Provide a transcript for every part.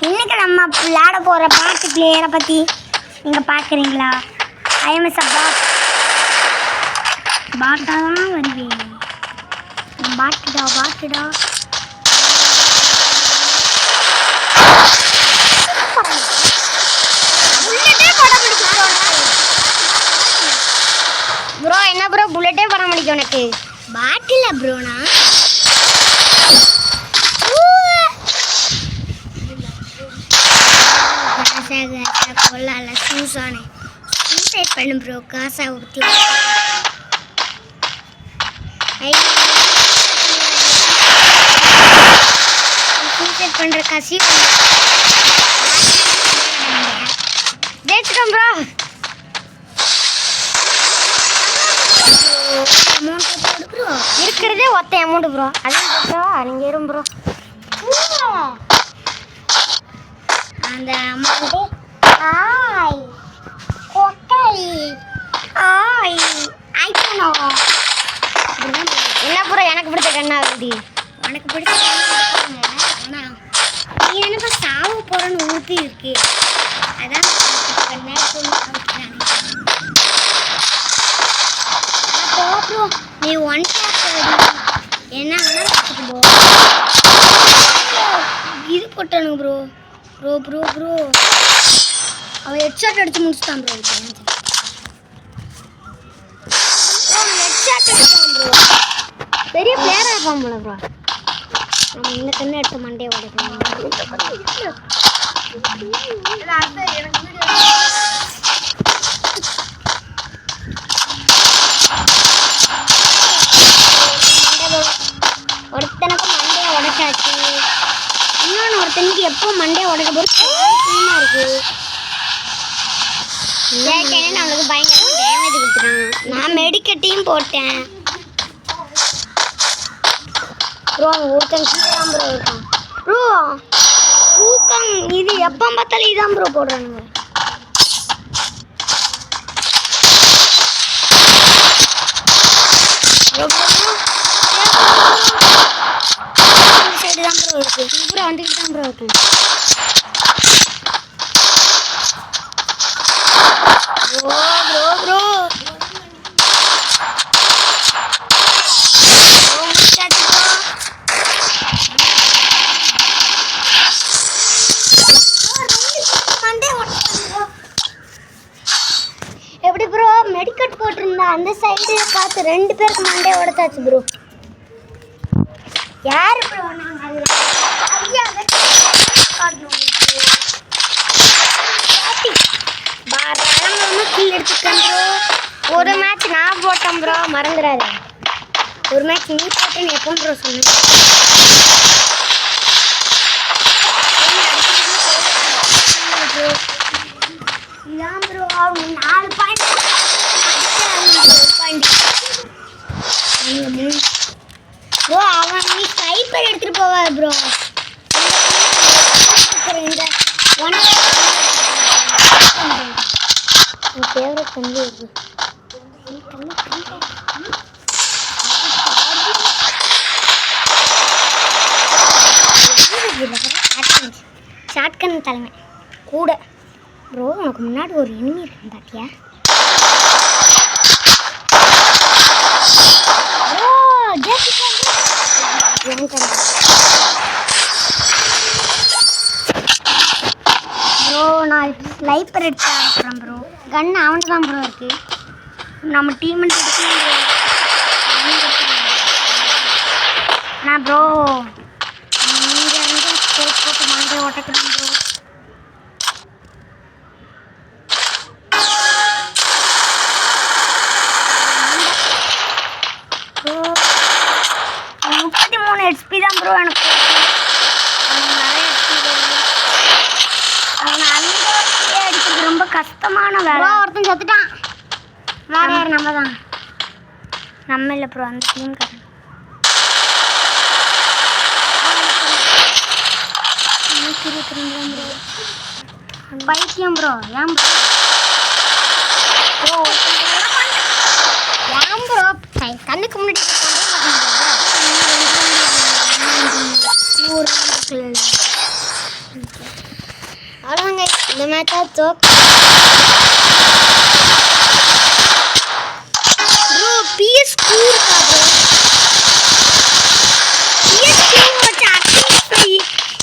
இன்னைக்கு நம்ம விளையாட போகிற பாட்டு பிளேயரை பற்றி நீங்கள் பார்க்குறீங்களா? ஐஎம்எஸ் பாட்டா தான் வருவேன். பாட்டுடா ப்ரோ. என்ன ப்ரோ புல்லட்டே படம் முடிக்கும் உனக்கு? பாட்டில ப்ரோனா கொள்ளால சூசானே சூசைட் பண்ணு ப்ரோ. காசா ஊற்றி சூசைட் பண்ணுற கசி ஜெயிச்சிட்டோம் ப்ரோ. அமௌண்ட் ப்ரோ இருக்கிறதே ஒத்த அமௌண்ட் ப்ரோ. அதான் ப்ரோ நீங்கள் இரும் ப்ரோ. அந்த அமௌண்ட்டு ஆய் கொக்காளி ஆய் ஆய்க்கணோ. என்ன ப்ரோ எனக்கு பிடிச்ச கண்ணா வருது? உனக்கு பிடிச்ச ஆனால் நீ என்னப்பா சாவ போகிறன்னு ஊற்றி இருக்கு. அதான் ப்ரோ நீ ஒன் என்ன வேணா இது கொட்டணும் ப்ரோ. ப்ரோ அவன் ஹெட்ஷாட் அடிச்சு முடிச்சுட்டான் ப்ரோ. ஹெட்ஷாட் அடிச்சான் ப்ரோ. பெரிய பிளேயராக இருப்பான் போல ப்ரோ. நம்ம இந்த கண்ணு எடுத்து மண்டையை உடைக்கணும். ஒருத்தனுக்கு மண்டையை உடைச்சாச்சு. இன்னொன்று ஒருத்தனுக்கு எப்போ மண்டையை உடைக்க போகிறோம் இருக்கு. நம்மளுக்கு பயங்கரமாக டேமேஜ் கொடுத்துட்டான். நான் மெடிக்கட்டையும் போட்டேன் ப்ரோ. ஒருத்தன் கீழே ப்ரோ இருக்கான் ப்ரோ. ஊக்கம் இது எப்போ பார்த்தாலும் இதான் ப்ரோ போடுறானுங்க. சைடு தான் ப்ரோ இருக்கு. ப்ரோ வந்துக்கிட்டு தான் ப்ரோ இருக்கு. ப்ரோ எப்படி ப்ரோ மெடிக்கட் போட்டிருந்தா அந்த சைடு பார்த்து 2 பேருக்கு மண்டையை உடைச்சாச்சு ப்ரோ. யார் ப்ரோ? நாங்கள் கீழே எடுத்துட்டேன் ப்ரோ. ஒரு மேட்ச் நான் போட்டேன் ப்ரோ, மறந்துடாது. ஒரு மேட்ச் நீ போட்டேன்னு எப்போ ப்ரோ சொன்னேன்? இதான் ப்ரோ 4 பாயிண்ட் ப்ரோ. அவன் நீ ஸ்னைப்பர் எடுத்துகிட்டு போவார் ப்ரோ. இந்த ஒன் என் ஃபேவரட் தம்பி இருக்கு. ஷார்ட்கன் தலைமை கூட ப்ரோ. உனக்கு முன்னாடி ஒரு எனிமி இருக்கு பாத்தியா ப்ரோ? ப்ரோ நான் ஸ்னைப்பர் எடுத்து ஆடுறேன் ப்ரோ. கன் அவனுக்கு தான் ப்ரோ இருக்கு. நம்ம டீம் நான் ப்ரோ இங்கே இருந்து ஸ்கோப் போட்டு மண்டை உடைக்கிறேன் ப்ரோ. ப்ரோ 33 HP தான் ப்ரோ எனக்கு. நிறைய HP அவனை அங்கே அடிக்கிறது ரொம்ப கஷ்டமான வேலை. ஒருத்தன் செத்துட்டான். வேற யார்? நம்ம தான். நம்ம இல்லை ப்ரோ, அந்த டீம் காரன். பைத்தியம் ப்ரோ. ஏன் ப்ரோ ஏன் ப்ரோ கண்ணுக்கு முன்னாடி அவ்வளோங்க இந்த மேட்சா தோக் ப்ரோ PS2 இருக்கா ப்ரோ PS2 வச்சு அக்டிவிட்டி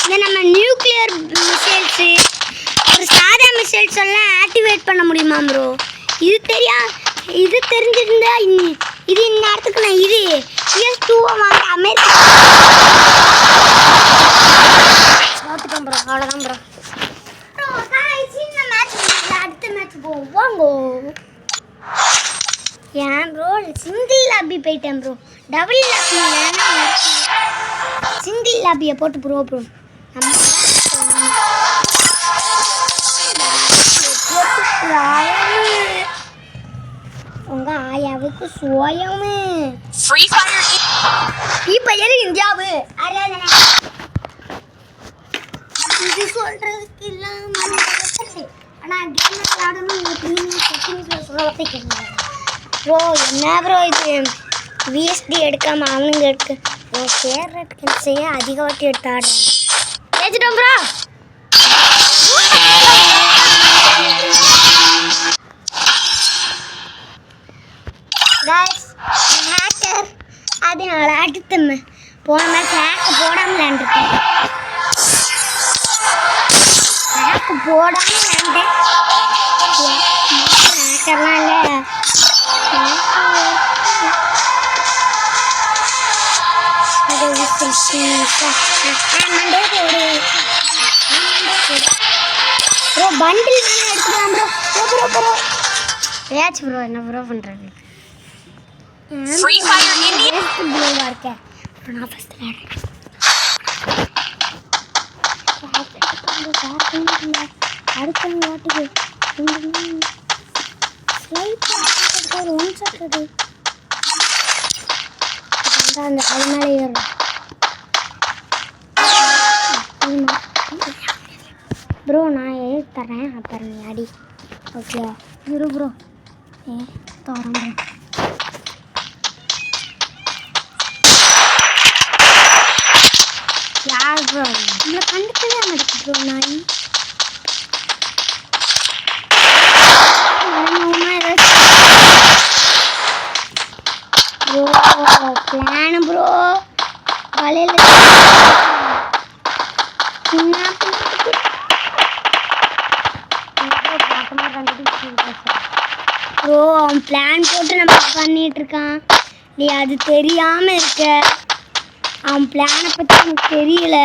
இந்த நம்ம நியூக்ளியர் மிசைல்ஸு ஒரு சாதா மிசைல்ஸ் எல்லாம் ஆக்டிவேட் பண்ண முடியுமா ப்ரோ இது தெரிஞ்சிருந்தா இது இந்நேரத்துக்கு நான் இது PS2 வாங்க அமெரிக்கா பார்த்துட்டோம் ப்ரோ அவ்வளோதான் ப்ரோ அடுத்த மேட்ச் போவோம் வாங்கோ ஏன் ப்ரோ சிங்கிள் லாபி போயிட்டேன் ப்ரோ டபுள் லாபி வேணாம் சிங்கிள் லாபியை போட்டு ப்ரோ நம்ம உங்க ஆயாவுக்கு சோயமு ஃப்ரீ ஃபயர் இந்தியாவு இது சொல்றதுக்கு இல்லாமல் ஆனால் கேம் விளையாடணும் ப்ரோ என்ன ப்ரோ இது விஎஸ்டி எடுக்காம அவனுங்க எடுக்க ப்ரோ ஃபேவரட் கிங்ஸையே அதிக வாட்டி எடுத்து ஆடுறேன் ஏற்றிட்டோம் ப்ரோ கைஸ் ஹேக்கர் அதனால அடுத்த போன மேட்ச் ஹேக்கு போடாமல் விளையாண்டுருக்கேன் ஹேக்கு போடாமல் விளையாண்டேன் ஹேக்கர்லாம் இல்லை ப்ரோ பண்டில் எடுத்துக்கலாம் ப்ரோ ப்ரோ ஏச்சு ப்ரோ என்ன ப்ரோ பண்ணுறது ஃப்ரீ ஃபயர் இந்தியா ப்ளூவாக இருக்கேன் நான் ஃபஸ்ட் விளையாடுறேன் அடுத்தவங்க வாட்டுக்கு ஒன் சாப்பிட்றது அந்த அது மேலே ஏறும் ப்ரோ நான் எழுதி தரேன் அப்புறம் நீ அடி ஓகே இரு ப்ரோ தோறம் ப்ரோ யார் ப்ரோ நம்மளை கண்டுக்கவே மாட்டேங்குது ப்ரோ நாய் ப்ரோ பிளான் ப்ரோ காலையில் ப்ரோ அவன் பிளான் போட்டு நம்ம பண்ணிட்டு இருக்கான் நீ அது தெரியாம இருக்க அவன் பிளானை பற்றி எனக்கு தெரியல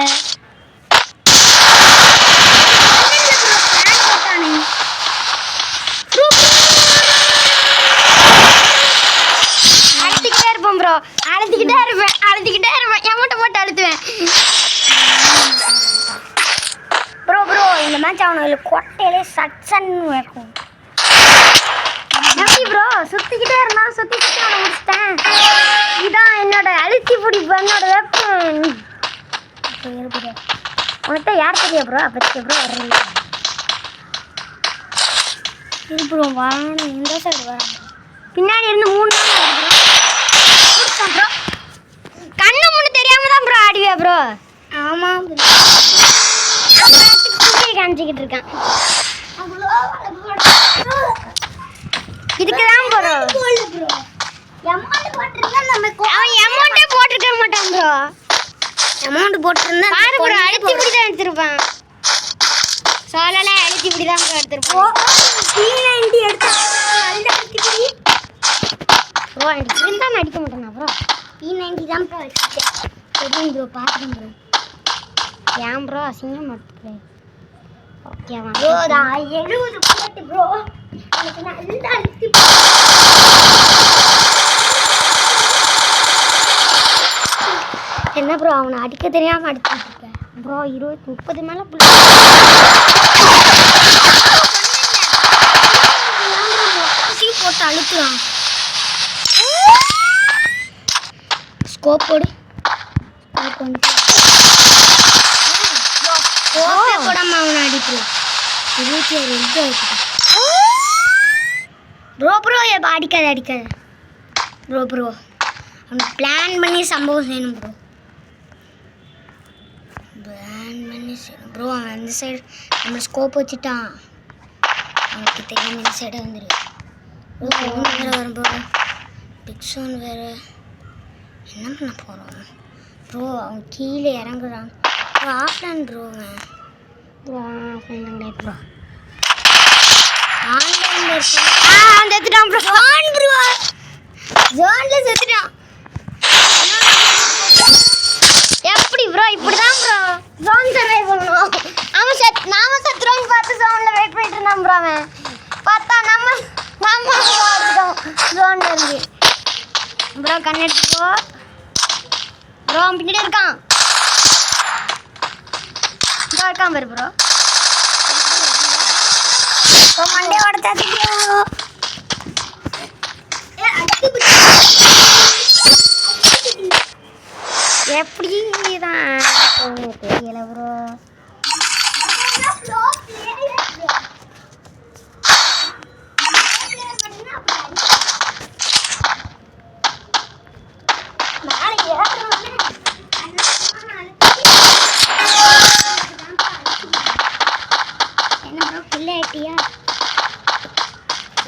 அழுத்திக்கிட்டே இருப்பேன் ப்ரோ அழுத்திக்கிட்டே இருப்பேன் எமௌண்ட்டை போட்டு அழுத்துவேன் ப்ரோ இந்த மேட்ச் அவனுக்கு கொட்டையிலே சட்சன்னு இருக்கும் எப்படி ப்ரோ சுற்றிக்கிட்டே இருந்தான் சுற்றி அவனை முடிச்சிட்டேன் இதான் என்னோட அழுத்தி பிடிப்பு என்னோட வெப்பன் ப்ரோ உனக்கிட்ட யார் தெரியா ப்ரோ அப்போ ப்ரோ வரல இது ப்ரோ வரணும் இந்த சைடு வரணும் பின்னாடி இருந்து 3 நாள் ப்ரோ கண்ணு முன்னு தெரியாம தான் ப்ரோ ஆடிவியா ப்ரோ ஆமாம் காமிச்சிக்கிட்டு இருக்கான் இதுக்கு தான் ப்ரோ அவன் அமௌண்ட்டே போட்டிருக்க மாட்டான் ப்ரோ அமௌண்ட் போட்டிருந்தா பாரு ப்ரோ அழுத்தி இப்படி தான் எடுத்திருப்பான் சோலெல்லாம் அழுத்தி இப்படி தான் ப்ரோ எடுத்திருப்பான் P90 எடுத்தா நல்ல அழுத்தி ப்ரோ எனக்கு இருந்தால் அடிக்க மாட்டேனா ப்ரோ P90 தான் ப்ரோ வச்சுருக்கேன் தெரியும் ப்ரோ பார்த்துக்கேன் ப்ரோ ஏன் ப்ரோ அசிங்கம் மாட்டேன் ஓகேவா ப்ரோ தான் 70 போட்டு ப்ரோ எனக்கு நல்ல அழுத்தி என்ன ப்ரோ அவனை அடிக்க தெரியாமல் அடிச்சுட்டு இருக்கேன் ப்ரோ 20-30 மேலே போட்டு அழுத்துறான் ஸ்கோப் போடு போடாம அவனை அடிப்போம் 27 இருக்கு ப்ரோ எப்போ அடிக்காத ப்ரோ அவனுக்கு பிளான் பண்ணி சம்பவம் செய்யணும் ப்ரோ பிளான் பண்ணி ப்ரோ அவன் அந்த சைடு நம்ம ஸ்கோப் வச்சுட்டான். அவனுக்கு தெரியாமல் இந்த சைடை வந்துரு. சவுண்ட் வேறு வரும் ப்ரோ. பிக் சவுண்ட் வேறு. என்ன பண்ண போகிறோம் ப்ரோ? அவன் கீழே இறங்குறான் ப்ரோ. ஆஃப்லைன் ப்ரோ அவன். ப்ரோ ஆஃப்லைன் கிடையாது ப்ரோ. ஆன்லைனில் இருக்கான். செத்துட்டான் ப்ரோ. Zone bro. ஜோனில் செத்துட்டான். எப்படி ப்ரோ? இப்படி தான் ப்ரோ ஜோன் சர்வை பண்ணணும். அவன் நாம செத்துறோன்னு பார்த்து ஜோனில் வெயிட் பண்ணிட்டு இருந்தான் ப்ரோ. அவன் பார்த்தா நம்ம ஜோனில் இருந்து ப்ரோ கண்ணெடுத்துக்கோ ப்ரோ. அவன் பின்னாடி இருக்கான். இருக்கான் பாரு ப்ரோ. மண்டையோட தட்டிக்கோ. எப்படி தான் தெரியல ப்ரோ. என்ன ப்ரோ கில்ல ஆயிட்டியா?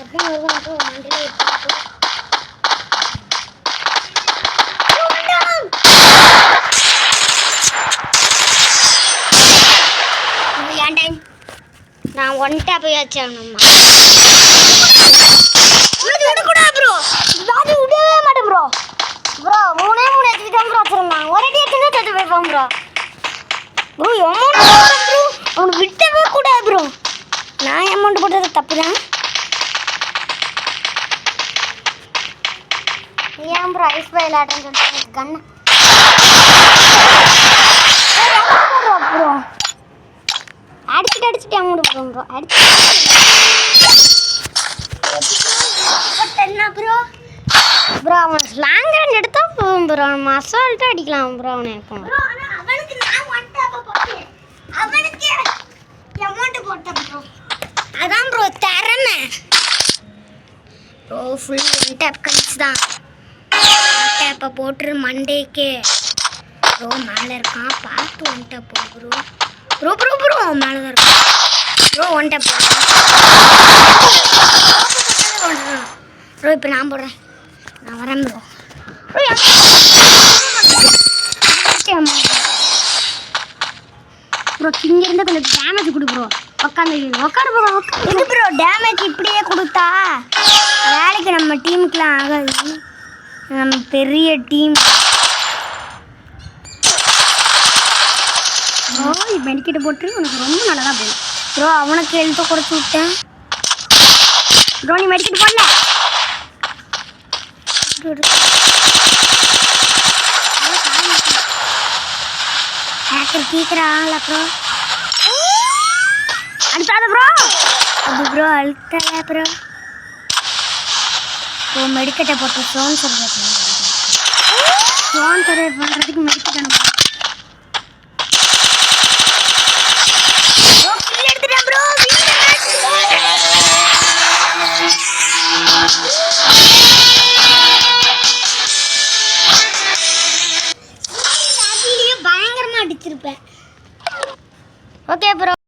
எப்படி வருவான் ப்ரோ? மண்டலே நான் ஒன் டேப் வச்சாங்கம்மா. விடக்கூடாது ப்ரோ. அது விடவே மாட்டேன் ப்ரோ. ப்ரோ மூணே எடுத்துட்டு தான் ப்ரோ வச்சிருந்தான். ஒரு அடி எடுத்து தட்டு போய்ப்பான் ப்ரோ. ப்ரோ அமௌண்ட் ப்ரோ அவனுக்கு விட்டவே கூடாது ப்ரோ. நான் அமௌண்ட் போட்டது தப்பு தான். ஏன் ப்ரோ ஐஸ் பாய் விளையாடுறேன்னு சொல்லிட்டு கண்ணு ப்ரோ அடிச்சுட்டு அமௌண்ட் போடுவோம் ப்ரோ. என்ன ப்ரோ? ப்ரோ அவன் லாங் ரன் எடுத்தா போகும் ப்ரோ. நம்ம அசால்ட்டாக அடிக்கலாம் ப்ரோ. அவனை இருக்கும் அதான் ப்ரோ திறமை ப்ரோ. ஃபுல் ஒன் டேப் கழிச்சு தான் டேப்பை போட்டுரு மண்டேக்கே ப்ரோ. மேலே இருக்கான் பார்த்து ஒன் டேப் போ ப்ரோ. ப்ரோ ப்ரோ ப்ரோ மேலே தான் இருக்கான் ப்ரோ. One tape bro. இப்போ நான் போடுறேன். நான் வரேன் ப்ரோ. ப்ரோ இங்கே இருந்து கொஞ்சம் டேமேஜ் கொடு ப்ரோ. உட்காரு ப்ரோ. இது ப்ரோ டேமேஜ் இப்படியே கொடுத்தா வேலைக்கு நம்ம டீமுக்குலாம் ஆகாது. நம்ம பெரிய டீம் ப்ரோ. மெடிக்கிட்ட போட்டு உனக்கு ரொம்ப நல்லதாக போகும் ப்ரோ. அவனுக்கு ஹெல்த்தை குறைச்சி விட்டேன் ப்ரோ. நீ மெடிக்கிட்டு போடல. ஹேக்கர் கேட்குறான்ல ப்ரோ. அழுத்தாத ப்ரோ. அது ப்ரோ அழுத்தல ப்ரோ. ப்ரோ மெடிக்கெட்டை போட்டு ஃபோன் சர்வே பண்ணுறதுக்கு மெடிக்கெட் அனுப்புகிறேன் ப்ரோ. கில் எடுத்துட்டேன் ப்ரோ. பயங்கரமாக அடிச்சிருப்பேன். Okay bro.